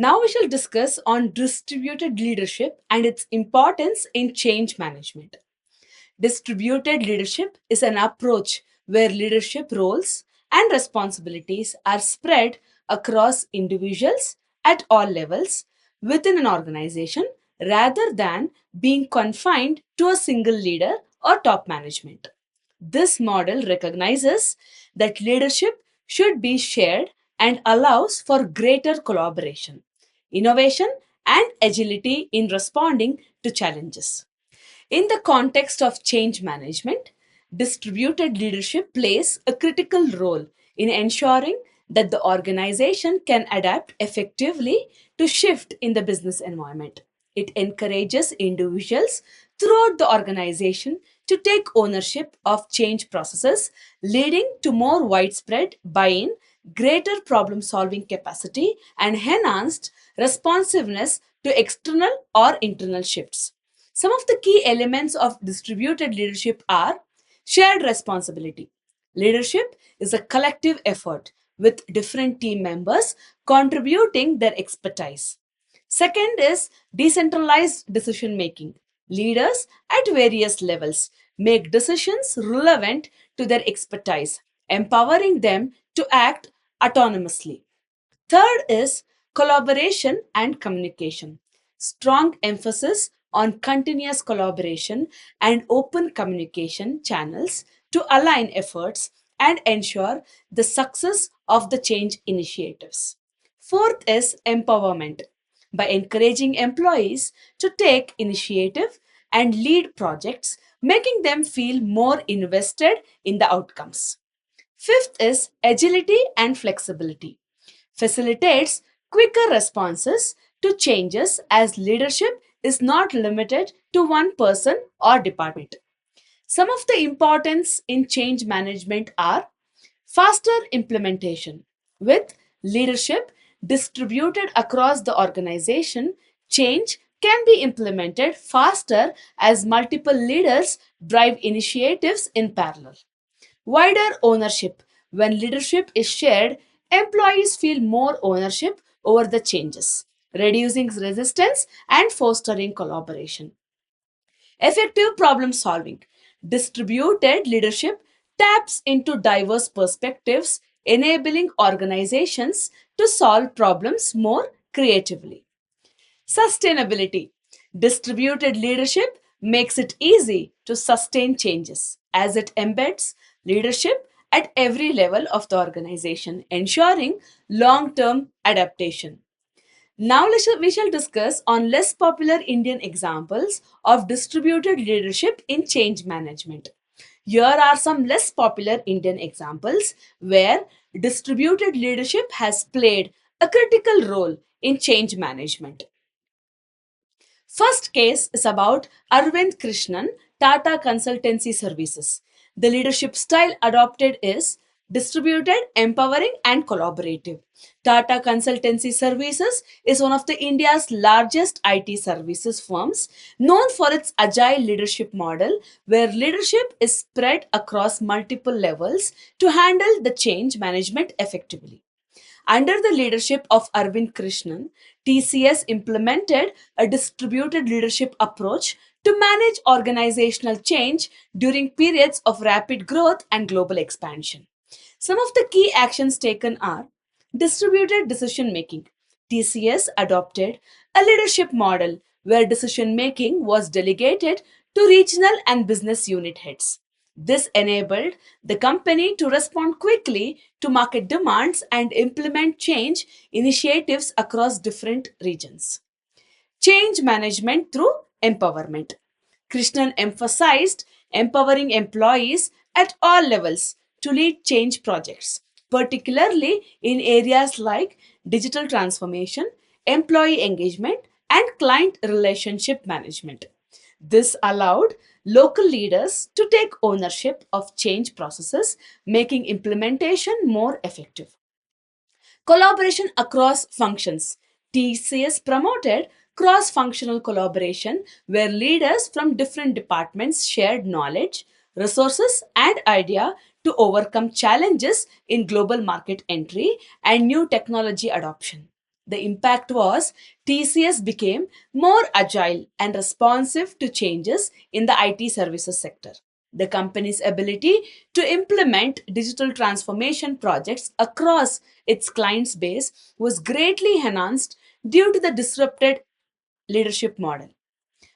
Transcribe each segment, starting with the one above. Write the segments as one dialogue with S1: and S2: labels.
S1: Now we shall discuss on distributed leadership and its importance in change management. Distributed leadership is an approach where leadership roles and responsibilities are spread across individuals at all levels within an organization rather than being confined to a single leader or top management. This model recognizes that leadership should be shared and allows for greater collaboration, innovation, and agility in responding to challenges. In the context of change management, distributed leadership plays a critical role in ensuring that the organization can adapt effectively to shift in the business environment. It encourages individuals throughout the organization to take ownership of change processes, leading to more widespread buy in, greater problem solving capacity, and enhanced responsiveness to external or internal shifts. Some of the key elements of distributed leadership are shared responsibility. Leadership is a collective effort with different team members contributing their expertise. Second is decentralized decision making. Leaders at various levels make decisions relevant to their expertise, empowering them to act autonomously. Third is collaboration and communication. Strong emphasis on continuous collaboration and open communication channels to align efforts and ensure the success of the change initiatives. Fourth is empowerment. By encouraging employees to take initiative and lead projects, making them feel more invested in the outcomes. Fifth is agility and flexibility facilitates quicker responses to changes as leadership is not limited to one person or department. Some of the importance in change management are faster implementation. With leadership distributed across the organization, change can be implemented faster as multiple leaders drive initiatives in parallel. Wider ownership. When leadership is shared, employees feel more ownership over the changes, reducing resistance and fostering collaboration. Effective problem solving. Distributed leadership taps into diverse perspectives, enabling organizations to solve problems more creatively. Sustainability. Distributed leadership makes it easy to sustain changes as it embeds leadership at every level of the organization, ensuring long term adaptation. Now we shall discuss on less popular Indian examples of distributed leadership in change management. Here are some less popular Indian examples where distributed leadership has played a critical role in change management. First case is about Arvind Krishnan, Tata Consultancy Services. The leadership style adopted is distributed, empowering, and collaborative. Tata Consultancy Services is one of the India's largest IT services firms, known for its agile leadership model, where leadership is spread across multiple levels to handle the change management effectively. Under the leadership of Arvind Krishnan, TCS implemented a distributed leadership approach to manage organizational change during periods of rapid growth and global expansion. Some of the key actions taken are distributed decision making. TCS adopted a leadership model where decision making was delegated to regional and business unit heads. This enabled the company to respond quickly to market demands and implement change initiatives across different regions. Change management through empowerment. Krishnan emphasized empowering employees at all levels to lead change projects, particularly in areas like digital transformation, employee engagement, and client relationship management. This allowed local leaders to take ownership of change processes, making implementation more effective. Collaboration across functions. TCS promoted cross functional collaboration where leaders from different departments shared knowledge, resources, and idea to overcome challenges in global market entry and new technology adoption. The impact was TCS became more agile and responsive to changes in the IT services sector. The company's ability to implement digital transformation projects across its clients base was greatly enhanced due to the disrupted leadership model,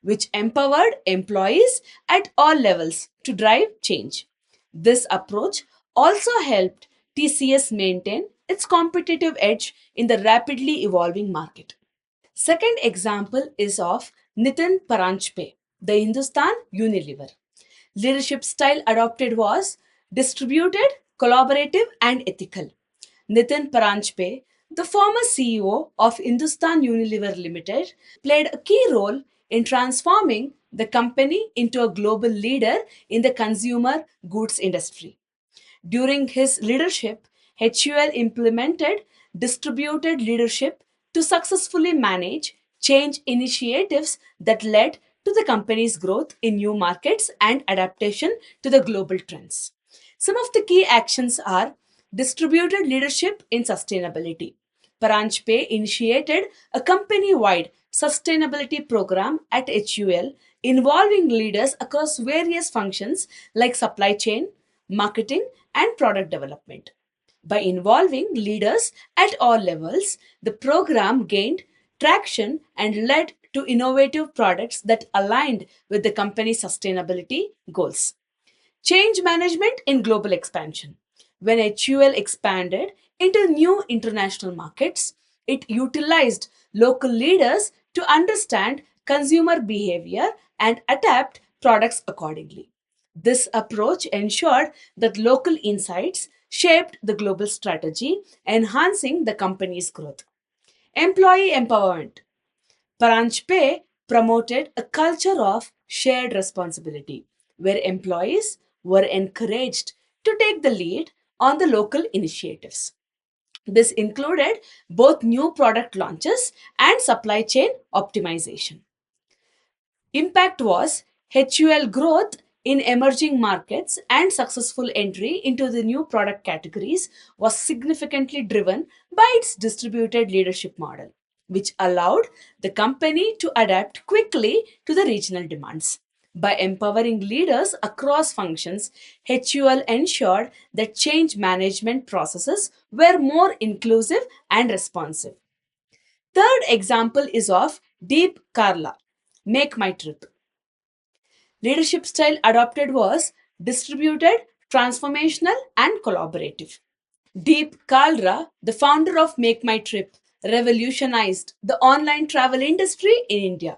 S1: which empowered employees at all levels to drive change. This approach also helped TCS maintain its competitive edge in the rapidly evolving market. Second example is of Nitin Paranjpe, the Hindustan Unilever. Leadership style adopted was distributed, collaborative, and ethical. Nitin Paranjpe, the former CEO of Hindustan Unilever Limited, played a key role in transforming the company into a global leader in the consumer goods industry. During his leadership, HUL implemented distributed leadership to successfully manage change initiatives that led to the company's growth in new markets and adaptation to the global trends. Some of the key actions are distributed leadership in sustainability. Paranjpe initiated a company wide sustainability program at HUL involving leaders across various functions like supply chain, marketing, and product development. By involving leaders at all levels, the program gained traction and led to innovative products that aligned with the company's sustainability goals. Change management in global expansion. When HUL expanded into new international markets, it utilized local leaders to understand consumer behavior and adapt products accordingly. This approach ensured that local insights shaped the global strategy, enhancing the company's growth. Employee empowerment. Paranjpe promoted a culture of shared responsibility, where employees were encouraged to take the lead on the local initiatives. This included both new product launches and supply chain optimization. Impact was HUL growth in emerging markets and successful entry into the new product categories was significantly driven by its distributed leadership model, which allowed the company to adapt quickly to the regional demands. By empowering leaders across functions, HUL ensured that change management processes were more inclusive and responsive. Third example is of Deep Karla, Make My Trip. Leadership style adopted was distributed, transformational, and collaborative. Deep Kalra, the founder of Make My Trip, revolutionized the online travel industry in India.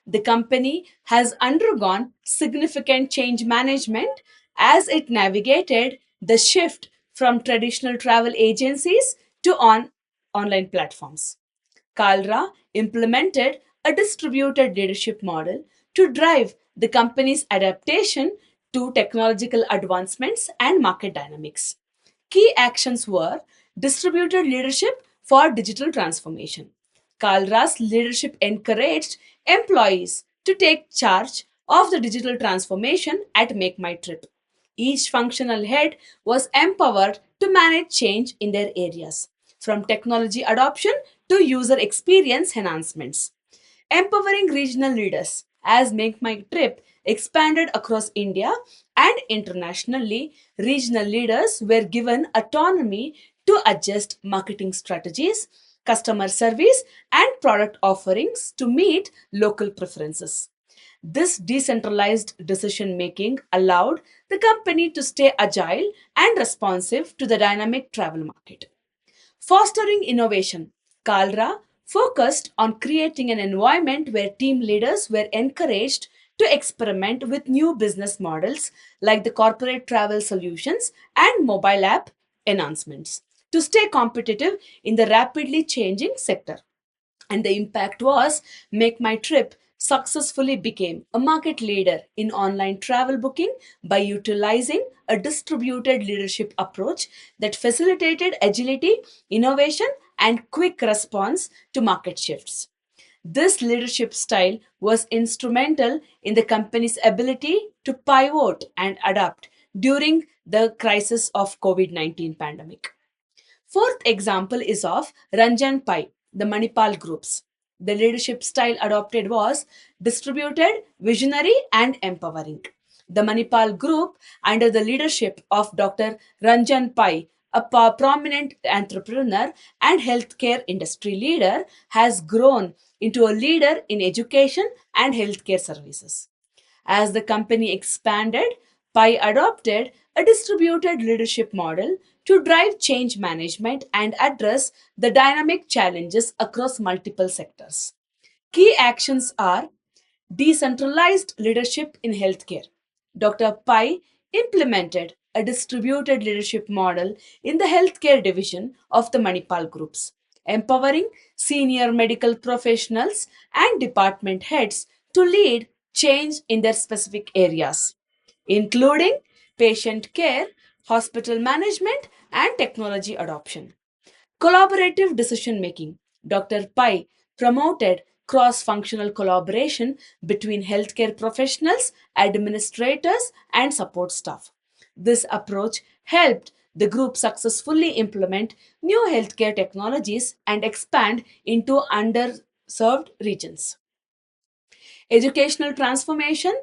S1: The company has undergone significant change management as it navigated the shift from traditional travel agencies to online platforms. Kalra implemented a distributed leadership model to drive the company's adaptation to technological advancements and market dynamics. Key actions were distributed leadership for digital transformation. Kalra's leadership encouraged employees to take charge of the digital transformation at Make My Trip. Each functional head was empowered to manage change in their areas, from technology adoption to user experience enhancements. Empowering regional leaders as Make My Trip expanded across India and internationally, regional leaders were given autonomy to adjust marketing strategies, customer service, and product offerings to meet local preferences. This decentralized decision making allowed the company to stay agile and responsive to the dynamic travel market. Fostering innovation, Kalra focused on creating an environment where team leaders were encouraged to experiment with new business models like the corporate travel solutions and mobile app enhancements to stay competitive in the rapidly changing sector. And the impact was Make My Trip successfully became a market leader in online travel booking by utilizing a distributed leadership approach that facilitated agility, innovation, and quick response to market shifts. This leadership style was instrumental in the company's ability to pivot and adapt during the crisis of COVID-19 pandemic. Fourth example is of Ranjan Pai, the Manipal groups. The leadership style adopted was distributed, visionary, and empowering. The Manipal group, under the leadership of Dr. Ranjan Pai, a prominent entrepreneur and healthcare industry leader, has grown into a leader in education and healthcare services. As the company expanded, Pi adopted a distributed leadership model to drive change management and address the dynamic challenges across multiple sectors. Key actions are decentralized leadership in healthcare. Dr. Pai implemented a distributed leadership model in the healthcare division of the Manipal groups, empowering senior medical professionals and department heads to lead change in their specific areas, including patient care, hospital management, and technology adoption. Collaborative decision making. Dr. Pai promoted cross functional collaboration between healthcare professionals, administrators, and support staff. This approach helped the group successfully implement new healthcare technologies and expand into underserved regions. Educational transformation.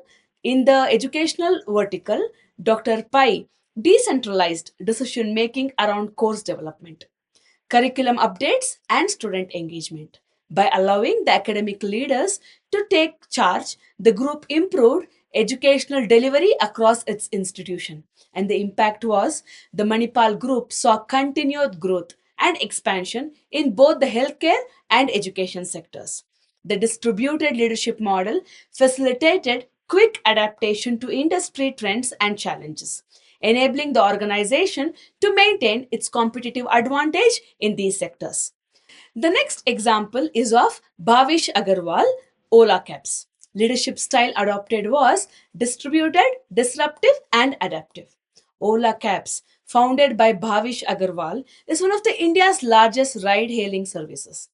S1: In the educational vertical, Dr. Pai decentralized decision making around course development, curriculum updates, and student engagement. By allowing the academic leaders to take charge, the group improved educational delivery across its institution. And the impact was the Manipal group saw continued growth and expansion in both the healthcare and education sectors. The distributed leadership model facilitated quick adaptation to industry trends and challenges, enabling the organization to maintain its competitive advantage in these sectors. The next example is of Bhavish Agarwal, Ola Cabs. Leadership style adopted was distributed, disruptive, and adaptive. Ola Cabs, founded by Bhavish Agarwal, is one of the India's largest ride-hailing services.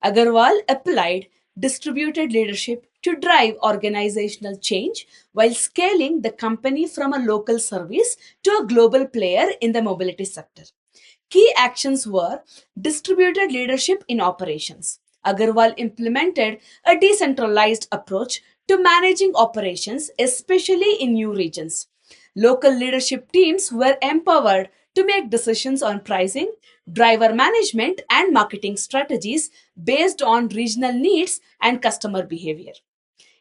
S1: Agarwal applied distributed leadership to drive organizational change while scaling the company from a local service to a global player in the mobility sector. Key actions were distributed leadership in operations. Agarwal implemented a decentralized approach to managing operations, especially in new regions. Local leadership teams were empowered to make decisions on pricing, driver management, and marketing strategies based on regional needs and customer behavior.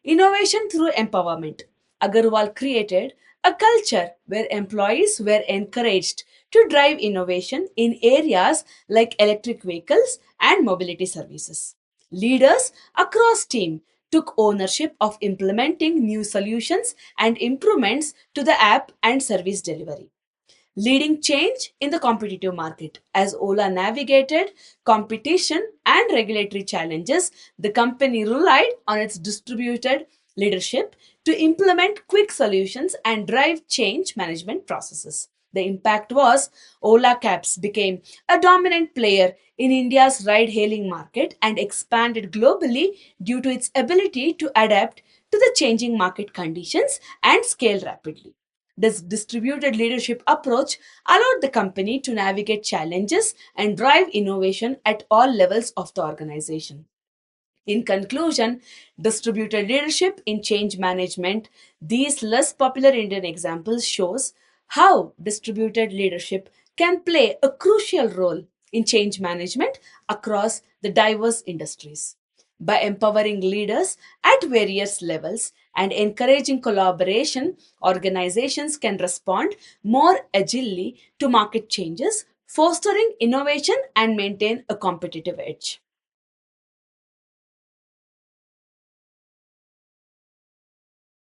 S1: Innovation through empowerment. Agarwal created a culture where employees were encouraged to drive innovation in areas like electric vehicles and mobility services. Leaders across team took ownership of implementing new solutions and improvements to the app and service delivery, leading change in the competitive market. As Ola navigated competition and regulatory challenges, the company relied on its distributed leadership to implement quick solutions and drive change management processes. The impact was Ola Cabs became a dominant player in India's ride hailing market and expanded globally due to its ability to adapt to the changing market conditions and scale rapidly. This distributed leadership approach allowed the company to navigate challenges and drive innovation at all levels of the organization. In conclusion, distributed leadership in change management, these less popular Indian examples shows how distributed leadership can play a crucial role in change management across the diverse industries. By empowering leaders at various levels and encouraging collaboration, organizations can respond more agilely to market changes, fostering innovation and maintain a competitive edge.